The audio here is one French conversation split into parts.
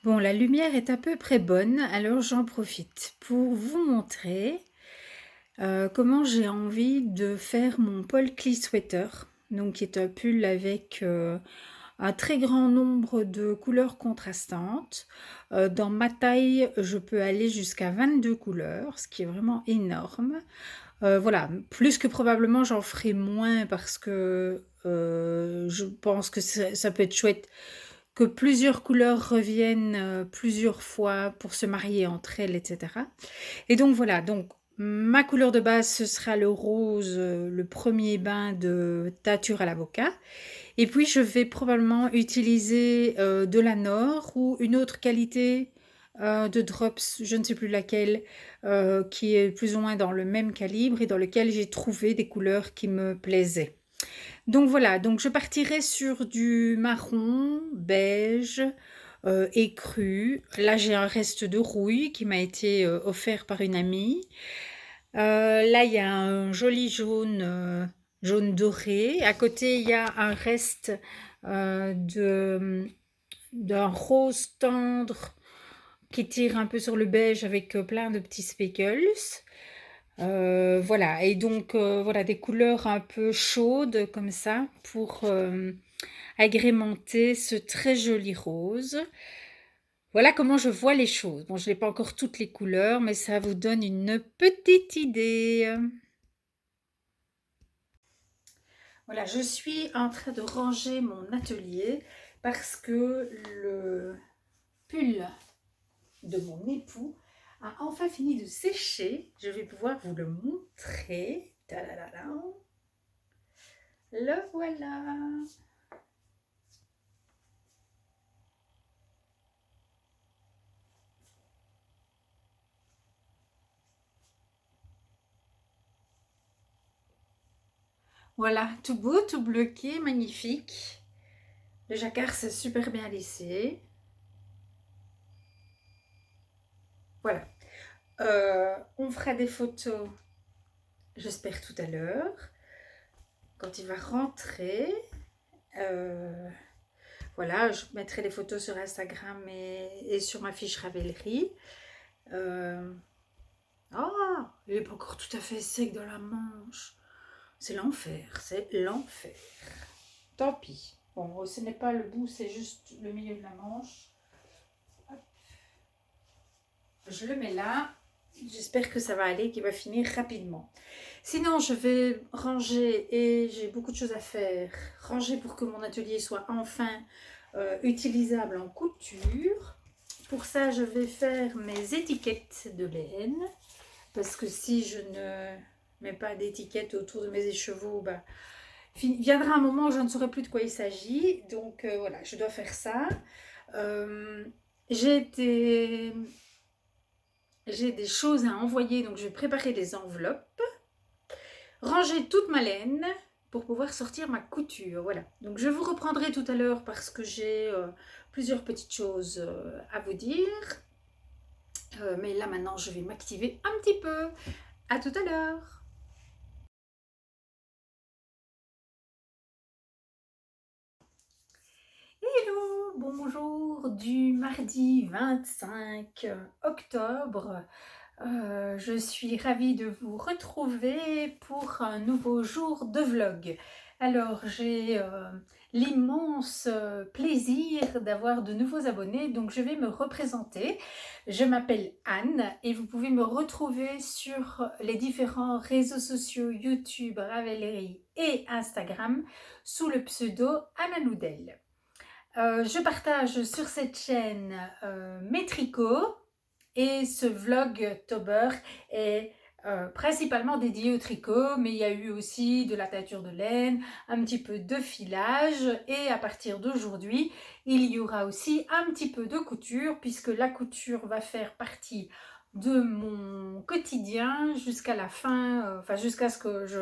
Bon, la lumière est à peu près bonne, alors j'en profite pour vous montrer comment j'ai envie de faire mon Polka sweater, donc qui est un pull avec un très grand nombre de couleurs contrastantes. Dans ma taille, je peux aller jusqu'à 22 couleurs, ce qui est vraiment énorme. Voilà, plus que probablement j'en ferai moins parce que je pense que ça peut être chouette que plusieurs couleurs reviennent plusieurs fois pour se marier entre elles, etc. Et donc voilà, donc ma couleur de base, ce sera le rose, le premier bain de Teinture à l'avocat. Et puis je vais probablement utiliser de la Nord ou une autre qualité de drops, je ne sais plus laquelle, qui est plus ou moins dans le même calibre et dans lequel j'ai trouvé des couleurs qui me plaisaient. Donc voilà, donc je partirai sur du marron, beige, écru. Là, j'ai un reste de rouille qui m'a été offert par une amie. Là, il y a un joli jaune, jaune doré. À côté, il y a un reste d'un rose tendre qui tire un peu sur le beige avec plein de petits speckles. Voilà, et donc voilà des couleurs un peu chaudes comme ça pour agrémenter ce très joli rose. Voilà comment je vois les choses. Bon, je n'ai pas encore toutes les couleurs, mais ça vous donne une petite idée. Voilà, je suis en train de ranger mon atelier parce que le pull de mon époux a enfin fini de sécher. Je vais pouvoir vous le montrer. Tadadada. Le voilà. Voilà, tout beau, tout bloqué, magnifique. Le jacquard s'est super bien lissé. Voilà. On fera des photos, j'espère tout à l'heure, quand il va rentrer. Euh, voilà, je mettrai les photos sur Instagram et sur ma fiche Ravelry. Ah, il n'est pas encore tout à fait sec dans la manche. C'est l'enfer, c'est l'enfer. Tant pis. Bon, ce n'est pas le bout, c'est juste le milieu de la manche. Je le mets là. J'espère que ça va aller, qu'il va finir rapidement. Sinon, je vais ranger et j'ai beaucoup de choses à faire. Ranger pour que mon atelier soit enfin utilisable en couture. Pour ça, je vais faire mes étiquettes de laine. Parce que si je ne mets pas d'étiquette autour de mes écheveaux, bah, viendra un moment où je ne saurai plus de quoi il s'agit. Donc voilà, je dois faire ça. Euh, j'ai des choses à envoyer, donc je vais préparer des enveloppes, ranger toute ma laine pour pouvoir sortir ma couture. Voilà. Donc je vous reprendrai tout à l'heure parce que j'ai plusieurs petites choses à vous dire. Mais là maintenant, je vais m'activer un petit peu. À tout à l'heure. Hello, bonjour du mardi 25 octobre. Je suis ravie de vous retrouver pour un nouveau jour de vlog. Alors, j'ai l'immense plaisir d'avoir de nouveaux abonnés, donc je vais me représenter. Je m'appelle Anne et vous pouvez me retrouver sur les différents réseaux sociaux YouTube, Ravelry et Instagram sous le pseudo Anna Noudel. Je partage sur cette chaîne mes tricots et ce vlog Tober est principalement dédié au tricot, mais il y a eu aussi de la teinture de laine, un petit peu de filage et à partir d'aujourd'hui, il y aura aussi un petit peu de couture puisque la couture va faire partie de mon quotidien jusqu'à la fin, enfin jusqu'à ce que je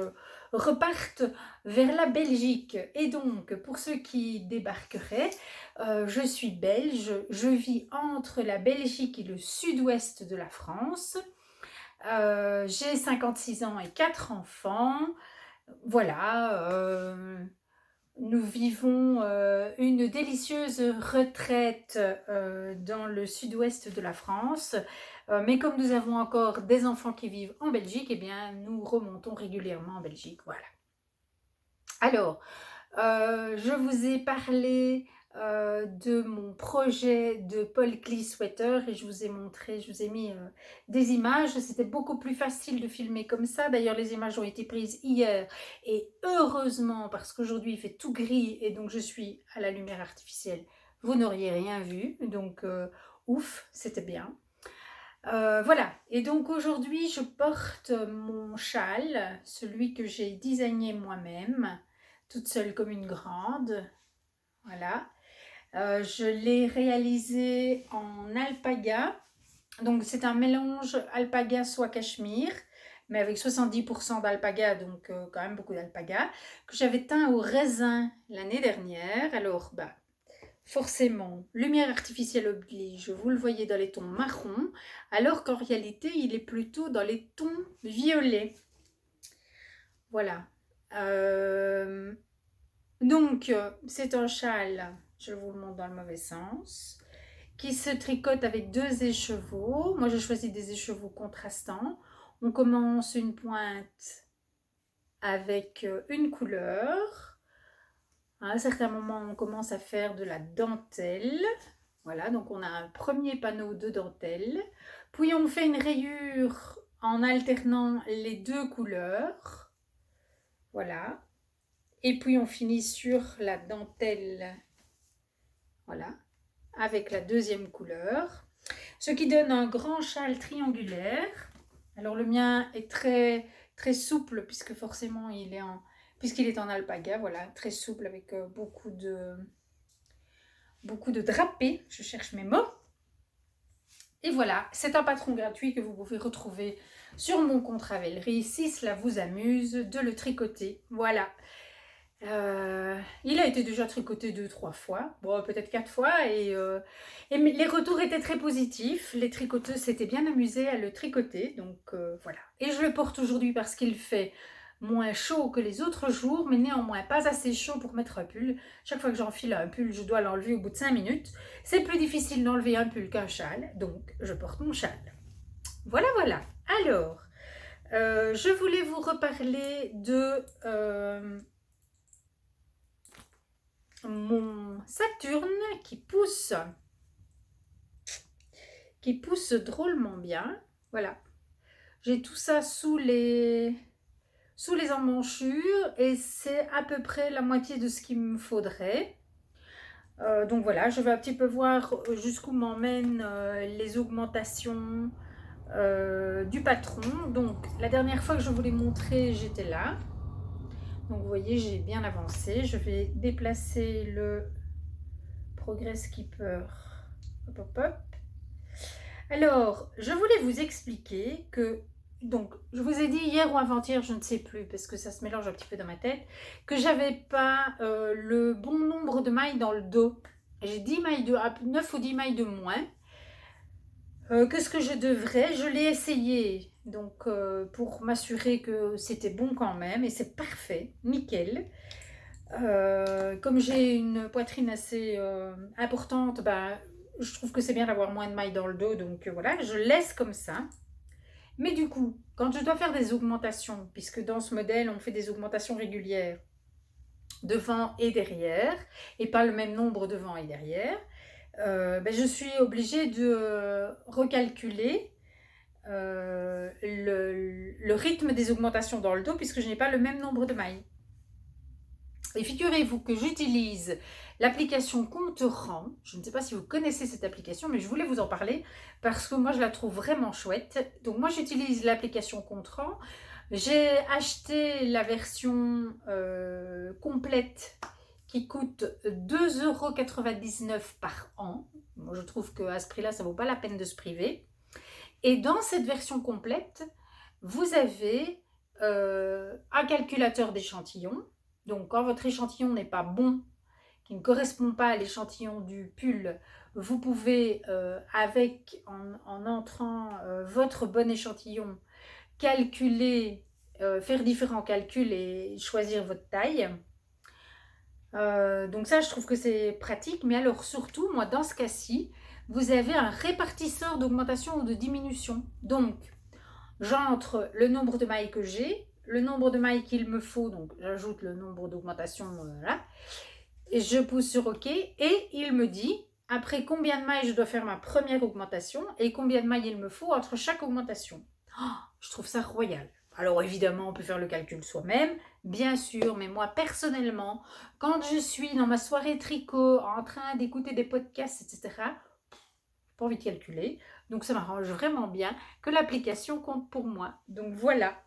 reparte vers la Belgique. Et donc, pour ceux qui débarqueraient, je suis belge, je vis entre la Belgique et le sud-ouest de la France. J'ai 56 ans et 4 enfants. Voilà, nous vivons une délicieuse retraite dans le sud-ouest de la France. Mais comme nous avons encore des enfants qui vivent en Belgique, eh bien, nous remontons régulièrement en Belgique. Voilà. Alors, je vous ai parlé de mon projet de Paul Klee Sweater et je vous ai montré, je vous ai mis des images. C'était beaucoup plus facile de filmer comme ça. D'ailleurs, les images ont été prises hier et heureusement, parce qu'aujourd'hui il fait tout gris et donc je suis à la lumière artificielle, vous n'auriez rien vu. Donc, ouf, c'était bien. Voilà, et donc aujourd'hui je porte mon châle, celui que j'ai designé moi-même, toute seule comme une grande. Voilà. Je l'ai réalisé en alpaga. Donc c'est un mélange alpaga soit cachemire, mais avec 70% d'alpaga, donc quand même beaucoup d'alpaga, que j'avais teint au raisin l'année dernière. Alors, forcément, lumière artificielle oblige, vous le voyez dans les tons marrons, alors qu'en réalité, il est plutôt dans les tons violets. Voilà. Donc, c'est un châle, je vous le montre dans le mauvais sens, qui se tricote avec 2 écheveaux. Moi, j'ai choisi des écheveaux contrastants. On commence une pointe avec une couleur. À un certain moment, on commence à faire de la dentelle. Voilà, donc on a un premier panneau de dentelle. Puis on fait une rayure en alternant les 2 couleurs. Voilà. Et puis on finit sur la dentelle. Voilà. Avec la 2e couleur. Ce qui donne un grand châle triangulaire. Alors le mien est très, très souple puisque forcément puisqu'il est en alpaga. Voilà, très souple avec beaucoup de drapés. Je cherche mes mots. Et voilà, c'est un patron gratuit que vous pouvez retrouver sur mon compte Ravelry si cela vous amuse de le tricoter. Voilà. Il a été déjà tricoté 2-3 fois, bon peut-être 4 fois et les retours étaient très positifs. Les tricoteuses s'étaient bien amusées à le tricoter, donc voilà. Et je le porte aujourd'hui parce qu'il fait moins chaud que les autres jours, mais néanmoins pas assez chaud pour mettre un pull. Chaque fois que j'enfile un pull, je dois l'enlever au bout de 5 minutes. C'est plus difficile d'enlever un pull qu'un châle, donc je porte mon châle. Voilà, voilà. Alors, je voulais vous reparler de mon Saturne qui pousse drôlement bien. Voilà. J'ai tout ça sous les emmanchures et c'est à peu près la moitié de ce qu'il me faudrait. Donc voilà, je vais un petit peu voir jusqu'où m'emmènent les augmentations du patron. Donc la dernière fois que je vous l'ai montré, j'étais là. Donc vous voyez, j'ai bien avancé. Je vais déplacer le Progress Keeper. Hop, hop, hop. Alors, je voulais vous expliquer que, donc, je vous ai dit hier ou avant-hier, je ne sais plus, parce que ça se mélange un petit peu dans ma tête, que j'avais pas le bon nombre de mailles dans le dos. J'ai 9 ou 10 mailles de moins que ce que je devrais. Je l'ai essayé, donc, pour m'assurer que c'était bon quand même, et c'est parfait, nickel. Comme j'ai une poitrine assez importante, je trouve que c'est bien d'avoir moins de mailles dans le dos, donc voilà, je laisse comme ça. Mais du coup, quand je dois faire des augmentations, puisque dans ce modèle, on fait des augmentations régulières devant et derrière, et pas le même nombre devant et derrière, je suis obligée de recalculer le rythme des augmentations dans le dos, puisque je n'ai pas le même nombre de mailles. Et figurez-vous que j'utilise l'application Compte-Rang. Je ne sais pas si vous connaissez cette application, mais je voulais vous en parler parce que moi, je la trouve vraiment chouette. Donc, moi, j'utilise l'application Compte-Rang. J'ai acheté la version complète qui coûte 2,99 € par an. Moi, je trouve qu'à ce prix-là, ça ne vaut pas la peine de se priver. Et dans cette version complète, vous avez un calculateur d'échantillons. Donc, quand votre échantillon n'est pas bon, qui ne correspond pas à l'échantillon du pull, vous pouvez, en entrant votre bon échantillon, calculer, faire différents calculs et choisir votre taille. Donc ça, je trouve que c'est pratique. Mais alors surtout, moi, dans ce cas-ci, vous avez un répartisseur d'augmentation ou de diminution. Donc, j'entre le nombre de mailles que j'ai, le nombre de mailles qu'il me faut, donc j'ajoute le nombre d'augmentations, là, et je pousse sur OK, et il me dit après combien de mailles je dois faire ma première augmentation et combien de mailles il me faut entre chaque augmentation. Oh, je trouve ça royal. Alors évidemment, on peut faire le calcul soi-même, bien sûr, mais moi personnellement, quand je suis dans ma soirée tricot, en train d'écouter des podcasts, etc., pas envie de calculer. Donc ça m'arrange vraiment bien que l'application compte pour moi. Donc voilà,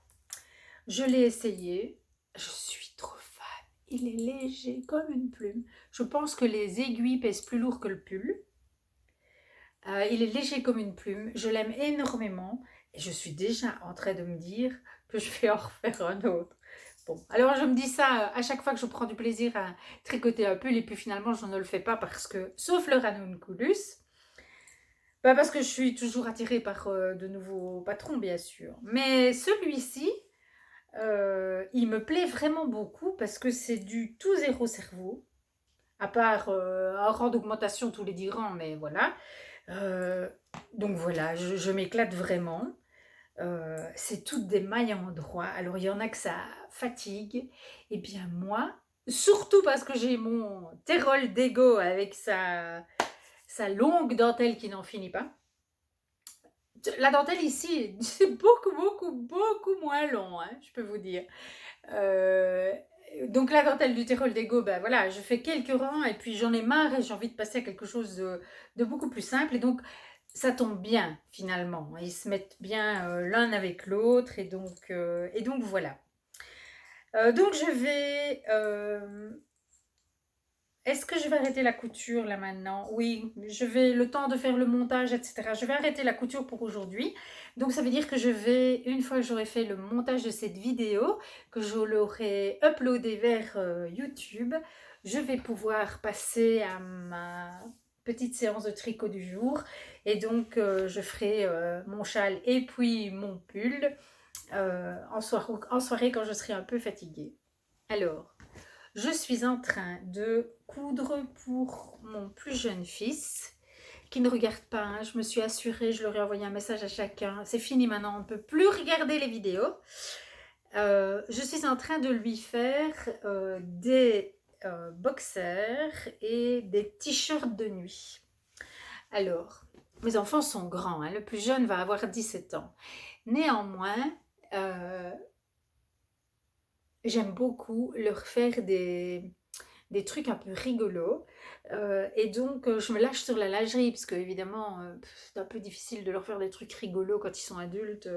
je l'ai essayé. Je suis trop fan. Il est léger comme une plume. Je pense que les aiguilles pèsent plus lourd que le pull. Il est léger comme une plume. Je l'aime énormément. Et je suis déjà en train de me dire que je vais en refaire un autre. Bon, alors je me dis ça à chaque fois que je prends du plaisir à tricoter un pull. Et puis finalement, je ne le fais pas parce que, sauf le ranunculus, parce que je suis toujours attirée par de nouveaux patrons, bien sûr. Mais celui-ci, il me plaît vraiment beaucoup parce que c'est du tout zéro cerveau, à part un rang d'augmentation tous les 10 rangs, mais voilà. Euh, donc voilà, je m'éclate vraiment. C'est toutes des mailles en endroit. Alors il y en a que ça fatigue. Et bien moi, surtout parce que j'ai mon Terol d'Ego avec sa longue dentelle qui n'en finit pas. La dentelle ici, c'est beaucoup moins long, hein, je peux vous dire. Euh, donc la dentelle du Tyrol d'Ego, ben voilà, je fais quelques rangs et puis j'en ai marre et j'ai envie de passer à quelque chose de beaucoup plus simple. Et donc ça tombe bien finalement. Ils se mettent bien l'un avec l'autre et donc voilà. Donc je vais est-ce que je vais arrêter la couture là maintenant? Oui, je vais le temps de faire le montage, etc. Je vais arrêter la couture pour aujourd'hui. Donc ça veut dire que je vais, une fois que j'aurai fait le montage de cette vidéo, que je l'aurai uploadé vers YouTube, je vais pouvoir passer à ma petite séance de tricot du jour. Et donc je ferai mon châle et puis mon pull en soirée quand je serai un peu fatiguée. Alors, je suis en train de coudre pour mon plus jeune fils qui ne regarde pas. Hein. Je me suis assurée, je leur ai envoyé un message à chacun. C'est fini maintenant, on ne peut plus regarder les vidéos. Je suis en train de lui faire des boxers et des t-shirts de nuit. Alors, mes enfants sont grands. Hein. Le plus jeune va avoir 17 ans. Néanmoins, j'aime beaucoup leur faire des trucs un peu rigolos. Et donc, je me lâche sur la lingerie, parce que évidemment, c'est un peu difficile de leur faire des trucs rigolos quand ils sont adultes,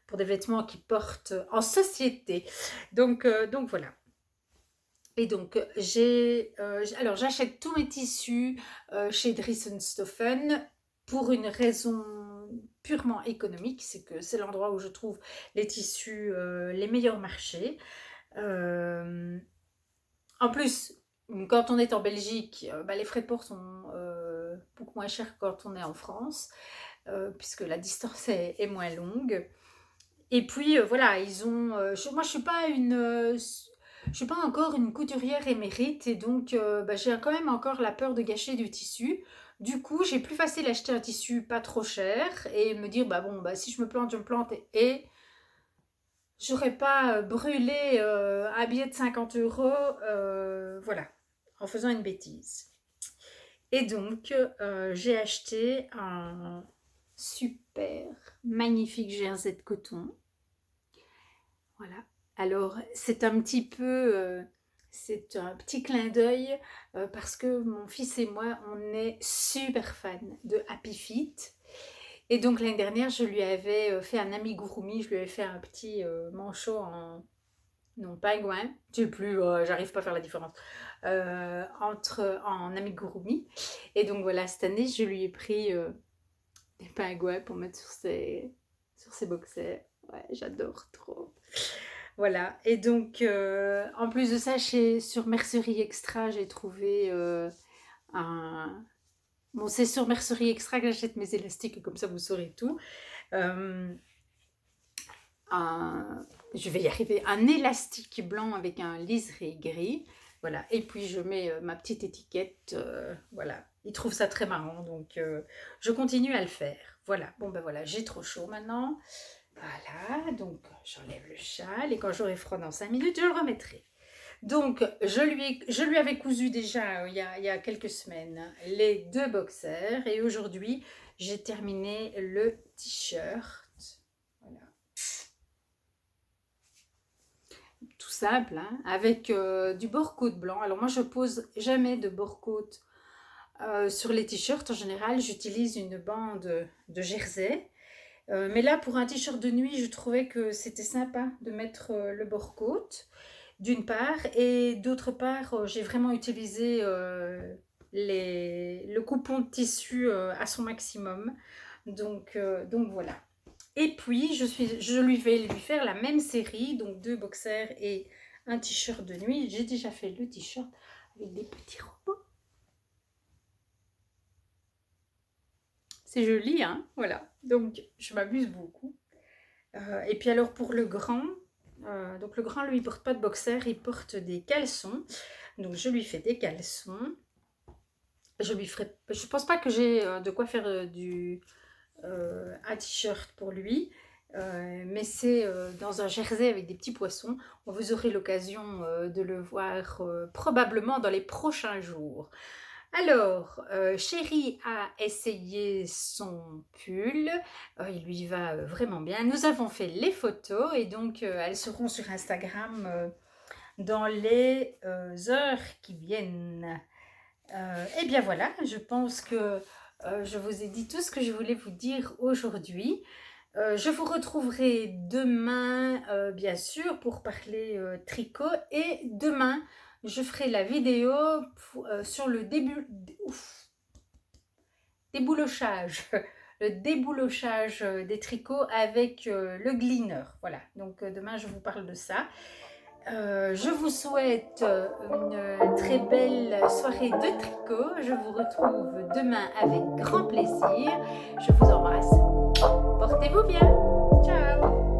pour des vêtements qu'ils portent en société. Donc voilà. Et donc, alors j'achète tous mes tissus chez Dressenstoffen pour une raison purement économique, c'est que c'est l'endroit où je trouve les tissus les meilleurs marchés. En plus, quand on est en Belgique, les frais de port sont beaucoup moins chers que quand on est en France, puisque la distance est moins longue. Et puis voilà, ils ont. Moi, je suis pas encore une couturière émérite, et donc j'ai quand même encore la peur de gâcher du tissu. Du coup, j'ai plus facile acheter un tissu pas trop cher et me dire si je me plante, je me plante et j'aurais pas brûlé un billet de 50 euros, voilà, en faisant une bêtise. Et donc, j'ai acheté un super magnifique jersey de coton. Voilà. Alors, c'est un petit peu, c'est un petit clin d'œil parce que mon fils et moi, on est super fans de Happy Feet. Et donc l'année dernière, je lui avais fait un amigurumi, je lui avais fait un petit manchot en non pingouin, je sais plus, j'arrive pas à faire la différence, en amigurumi. Et donc voilà, cette année, je lui ai pris des pingouins pour mettre sur ses boxers. Ouais, j'adore trop. Voilà, et donc en plus de ça, sur Mercerie Extra, j'ai trouvé un... Bon, c'est sur Mercerie Extra que j'achète mes élastiques, comme ça vous saurez tout. Euh, je vais y arriver, un élastique blanc avec un liseré gris. Voilà, et puis je mets ma petite étiquette, voilà. Ils trouvent ça très marrant, donc je continue à le faire. Voilà, bon ben voilà, j'ai trop chaud maintenant. Voilà, donc j'enlève le châle et quand j'aurai froid dans 5 minutes, je le remettrai. Donc je lui avais cousu déjà il y a quelques semaines les 2 boxers et aujourd'hui j'ai terminé le t-shirt. Voilà. Tout simple, hein, avec du bord-côte blanc. Alors moi je pose jamais de bord-côte sur les t-shirts. En général j'utilise une bande de jersey. Mais là pour un t-shirt de nuit je trouvais que c'était sympa de mettre le bord-côte d'une part et d'autre part j'ai vraiment utilisé le coupon de tissu à son maximum. Donc voilà. Et puis, je lui vais lui faire la même série, donc 2 boxers et un t-shirt de nuit. J'ai déjà fait le t-shirt avec des petits robots. C'est joli, hein? Voilà. Donc, je m'amuse beaucoup. Et puis alors, pour le grand, donc le grand, lui, il porte pas de boxers, il porte des caleçons. Donc, je lui fais des caleçons. Je pense pas que j'ai de quoi faire un t-shirt pour lui. Mais c'est dans un jersey avec des petits poissons. Vous aurez l'occasion de le voir probablement dans les prochains jours. Alors, Chéri a essayé son pull, il lui va vraiment bien. Nous avons fait les photos et donc elles seront sur Instagram dans les heures qui viennent. Et bien voilà, je pense que je vous ai dit tout ce que je voulais vous dire aujourd'hui. Je vous retrouverai demain, bien sûr, pour parler tricot. Et demain, je ferai la vidéo sur le déboulochage. Le déboulochage des tricots avec le gleaner. Voilà, donc demain, je vous parle de ça. Je vous souhaite une très belle soirée de tricot. Je vous retrouve demain avec grand plaisir. Je vous embrasse. Portez-vous bien. Ciao.